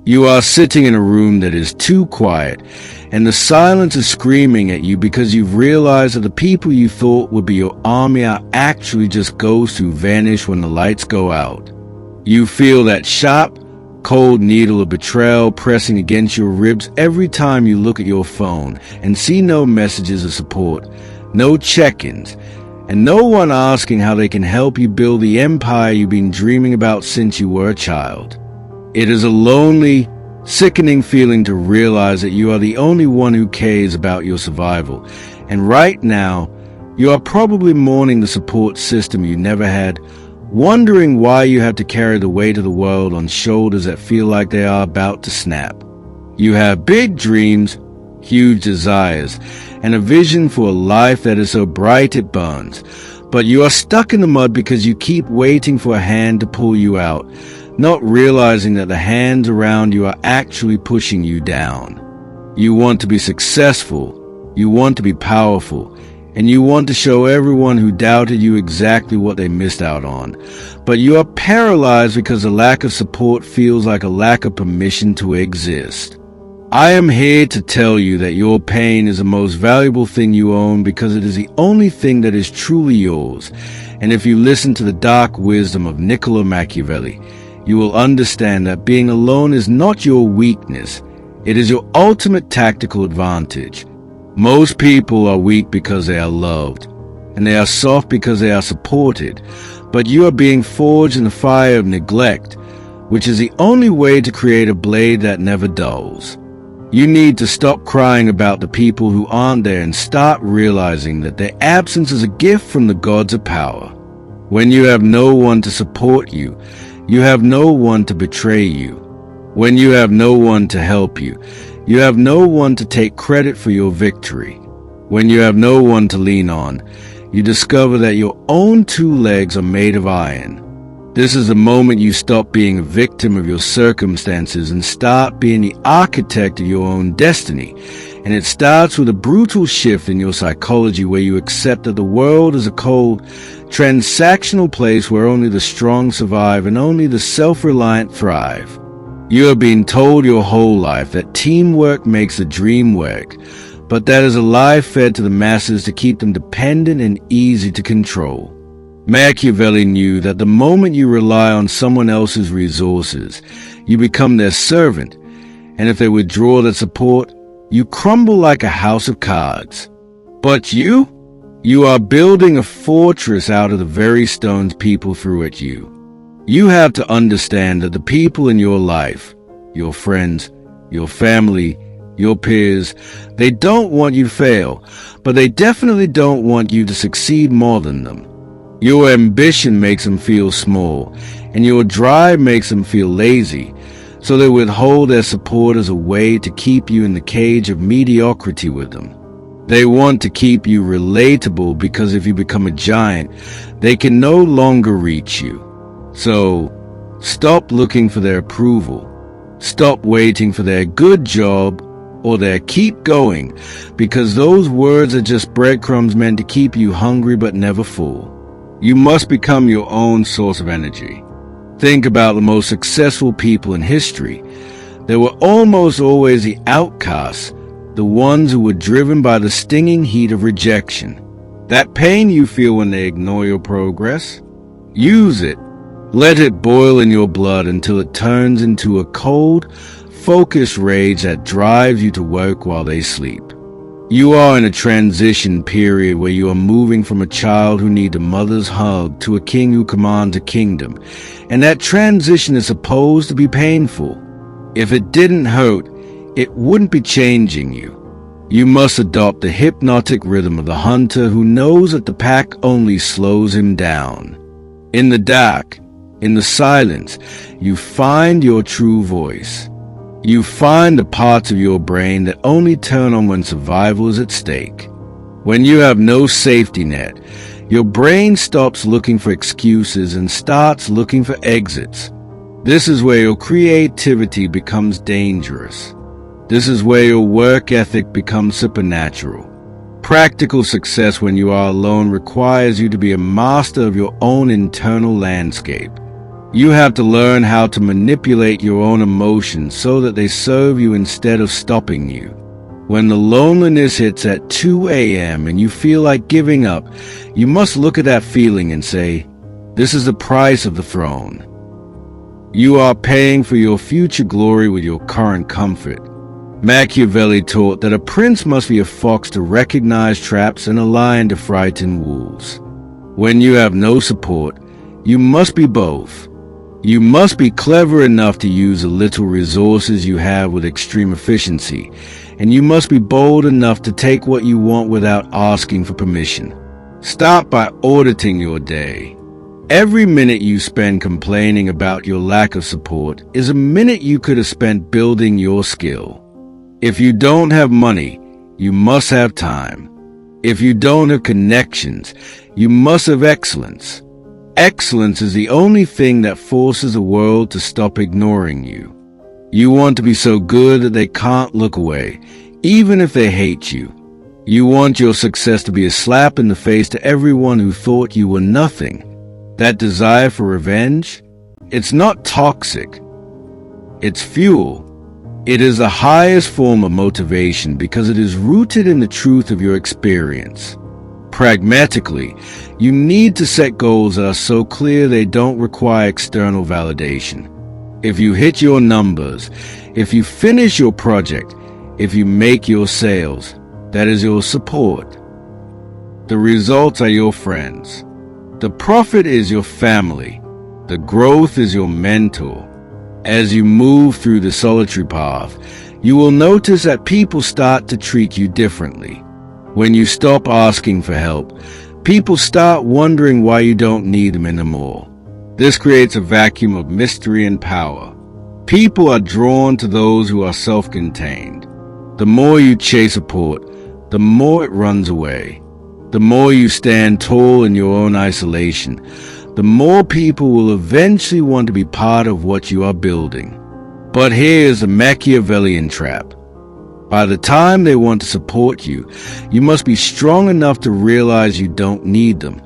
You are sitting in a room that is too quiet, and the silence is screaming at you because you've realized that the people you thought would be your army are actually just ghosts who vanish when the lights go out. You feel that sharp, cold needle of betrayal pressing against your ribs every time you look at your phone and see no messages of support, no check-ins, and no one asking how they can help you build the empire you've been dreaming about since you were a child. It is a lonely, sickening feeling to realize that you are the only one who cares about your survival, and right now, you are probably mourning the support system you never had, wondering why you have to carry the weight of the world on shoulders that feel like they are about to snap. You have big dreams, huge desires, and a vision for a life that is so bright it burns, but you are stuck in the mud because you keep waiting for a hand to pull you out, not realizing that the hands around you are actually pushing you down. You want to be successful, you want to be powerful, and you want to show everyone who doubted you exactly what they missed out on. But you are paralyzed because the lack of support feels like a lack of permission to exist. I am here to tell you that your pain is the most valuable thing you own because it is the only thing that is truly yours. And if you listen to the dark wisdom of Niccolò Machiavelli, you will understand that being alone is not your weakness. It is your ultimate tactical advantage. Most people are weak because they are loved, and they are soft because they are supported, but you are being forged in the fire of neglect, which is the only way to create a blade that never dulls. You need to stop crying about the people who aren't there and start realizing that their absence is a gift from the gods of power. When you have no one to support you, you have no one to betray you. When you have no one to help you, you have no one to take credit for your victory. When you have no one to lean on, you discover that your own two legs are made of iron. This is the moment you stop being a victim of your circumstances and start being the architect of your own destiny. And it starts with a brutal shift in your psychology where you accept that the world is a cold, transactional place where only the strong survive and only the self-reliant thrive. You have been told your whole life that teamwork makes the dream work, but that is a lie fed to the masses to keep them dependent and easy to control. Machiavelli knew that the moment you rely on someone else's resources, you become their servant, and if they withdraw that support, you crumble like a house of cards. But you are building a fortress out of the very stones people threw at you. You have to understand that the people in your life, your friends, your family, your peers, they don't want you to fail, but they definitely don't want you to succeed more than them. Your ambition makes them feel small, and your drive makes them feel lazy, so they withhold their support as a way to keep you in the cage of mediocrity with them. They want to keep you relatable because if you become a giant, they can no longer reach you. So, stop looking for their approval. Stop waiting for their good job or their keep going, because those words are just breadcrumbs meant to keep you hungry but never full. You must become your own source of energy. Think about the most successful people in history. They were almost always the outcasts, the ones who were driven by the stinging heat of rejection. That pain you feel when they ignore your progress, use it. Let it boil in your blood until it turns into a cold, focused rage that drives you to work while they sleep. You are in a transition period where you are moving from a child who needs a mother's hug to a king who commands a kingdom, and that transition is supposed to be painful. If it didn't hurt, it wouldn't be changing you. You must adopt the hypnotic rhythm of the hunter who knows that the pack only slows him down. In the dark, in the silence, you find your true voice. You find the parts of your brain that only turn on when survival is at stake. When you have no safety net, your brain stops looking for excuses and starts looking for exits. This is where your creativity becomes dangerous. This is where your work ethic becomes supernatural. Practical success when you are alone requires you to be a master of your own internal landscape. You have to learn how to manipulate your own emotions so that they serve you instead of stopping you. When the loneliness hits at 2 a.m. and you feel like giving up, you must look at that feeling and say, "This is the price of the throne." You are paying for your future glory with your current comfort. Machiavelli taught that a prince must be a fox to recognize traps and a lion to frighten wolves. When you have no support, you must be both. You must be clever enough to use the little resources you have with extreme efficiency, and you must be bold enough to take what you want without asking for permission. Start by auditing your day. Every minute you spend complaining about your lack of support is a minute you could have spent building your skill. If you don't have money, you must have time. If you don't have connections, you must have excellence. Excellence is the only thing that forces the world to stop ignoring you. You want to be so good that they can't look away, even if they hate you. You want your success to be a slap in the face to everyone who thought you were nothing. That desire for revenge? It's not toxic. It's fuel. It is the highest form of motivation because it is rooted in the truth of your experience. Pragmatically, you need to set goals that are so clear they don't require external validation. If you hit your numbers, if you finish your project, if you make your sales, that is your support. The results are your friends. The profit is your family. The growth is your mentor. As you move through the solitary path, you will notice that people start to treat you differently. When you stop asking for help, people start wondering why you don't need them anymore. This creates a vacuum of mystery and power. People are drawn to those who are self-contained. The more you chase support, the more it runs away. The more you stand tall in your own isolation, the more people will eventually want to be part of what you are building. But here is the Machiavellian trap. By the time they want to support you, you must be strong enough to realize you don't need them.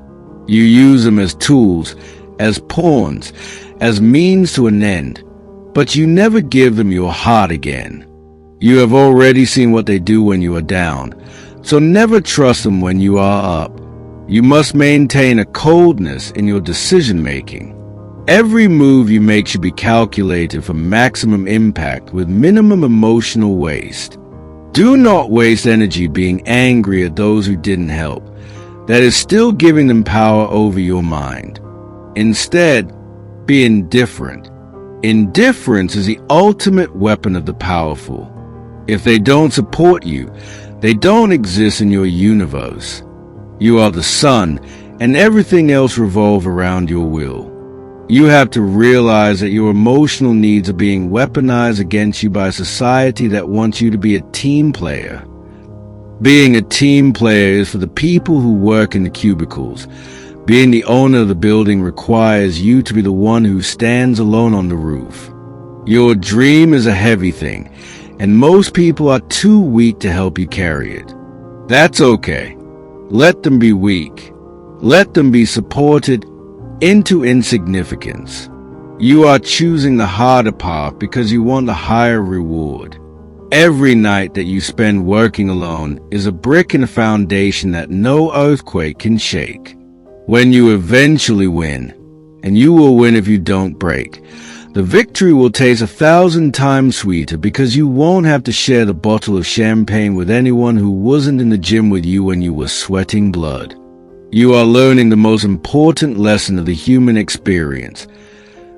You use them as tools, as pawns, as means to an end, but you never give them your heart again. You have already seen what they do when you are down, so never trust them when you are up. You must maintain a coldness in your decision-making. Every move you make should be calculated for maximum impact with minimum emotional waste. Do not waste energy being angry at those who didn't help. That is still giving them power over your mind. Instead, be indifferent. Indifference is the ultimate weapon of the powerful. If they don't support you, they don't exist in your universe. You are the sun, and everything else revolves around your will. You have to realize that your emotional needs are being weaponized against you by a society that wants you to be a team player. Being a team player is for the people who work in the cubicles. Being the owner of the building requires you to be the one who stands alone on the roof. Your dream is a heavy thing, and most people are too weak to help you carry it. That's okay. Let them be weak. Let them be supported into insignificance. You are choosing the harder path because you want the higher reward. Every night that you spend working alone is a brick in a foundation that no earthquake can shake. When you eventually win, and you will win if you don't break, the victory will taste 1,000 times sweeter because you won't have to share the bottle of champagne with anyone who wasn't in the gym with you when you were sweating blood. You are learning the most important lesson of the human experience,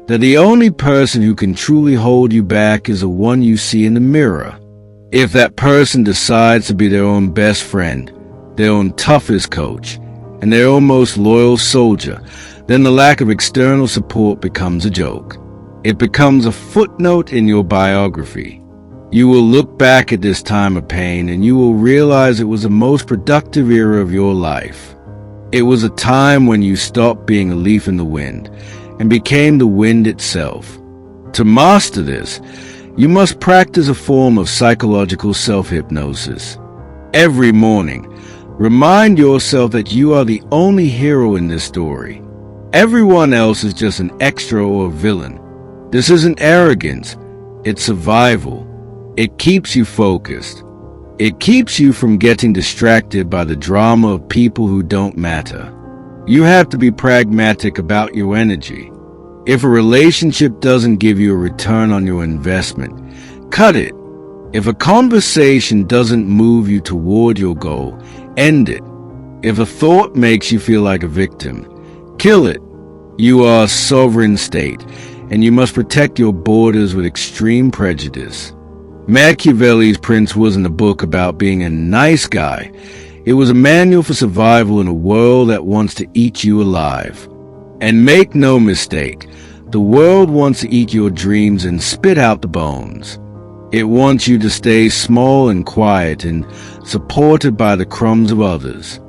that the only person who can truly hold you back is the one you see in the mirror. If that person decides to be their own best friend, their own toughest coach, and their own most loyal soldier, then the lack of external support becomes a joke. It becomes a footnote in your biography. You will look back at this time of pain and you will realize it was the most productive era of your life. It was a time when you stopped being a leaf in the wind and became the wind itself. To master this, you must practice a form of psychological self-hypnosis. Every morning, remind yourself that you are the only hero in this story. Everyone else is just an extra or a villain. This isn't arrogance, it's survival. It keeps you focused. It keeps you from getting distracted by the drama of people who don't matter. You have to be pragmatic about your energy. If a relationship doesn't give you a return on your investment, cut it. If a conversation doesn't move you toward your goal, end it. If a thought makes you feel like a victim, kill it. You are a sovereign state, and you must protect your borders with extreme prejudice. Machiavelli's Prince wasn't a book about being a nice guy. It was a manual for survival in a world that wants to eat you alive. And make no mistake, the world wants to eat your dreams and spit out the bones. It wants you to stay small and quiet and supported by the crumbs of others.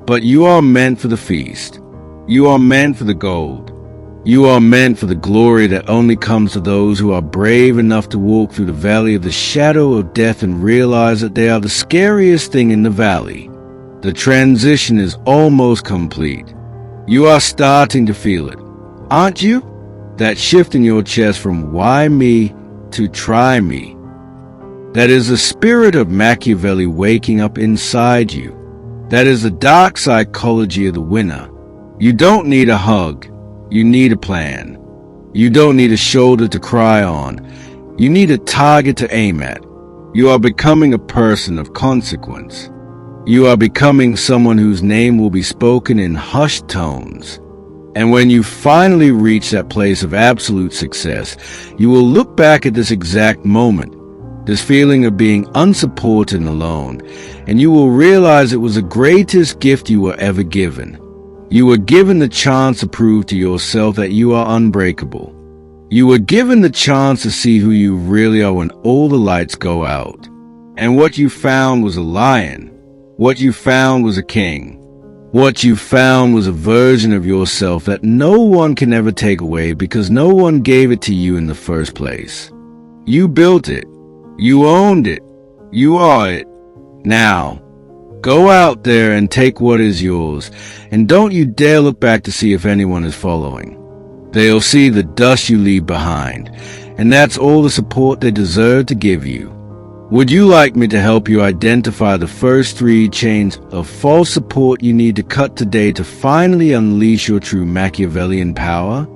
But you are meant for the feast. You are meant for the gold. You are meant for the glory that only comes to those who are brave enough to walk through the valley of the shadow of death and realize that they are the scariest thing in the valley. The transition is almost complete. You are starting to feel it, aren't you? That shift in your chest from why me to try me. That is the spirit of Machiavelli waking up inside you. That is the dark psychology of the winner. You don't need a hug. You need a plan. You don't need a shoulder to cry on. You need a target to aim at. You are becoming a person of consequence. You are becoming someone whose name will be spoken in hushed tones. And when you finally reach that place of absolute success, you will look back at this exact moment, this feeling of being unsupported and alone, and you will realize it was the greatest gift you were ever given. You were given the chance to prove to yourself that you are unbreakable. You were given the chance to see who you really are when all the lights go out. And what you found was a lion. What you found was a king. What you found was a version of yourself that no one can ever take away because no one gave it to you in the first place. You built it. You owned it. You are it. Now, go out there and take what is yours, and don't you dare look back to see if anyone is following. They'll see the dust you leave behind, and that's all the support they deserve to give you. Would you like me to help you identify the first 3 chains of false support you need to cut today to finally unleash your true Machiavellian power?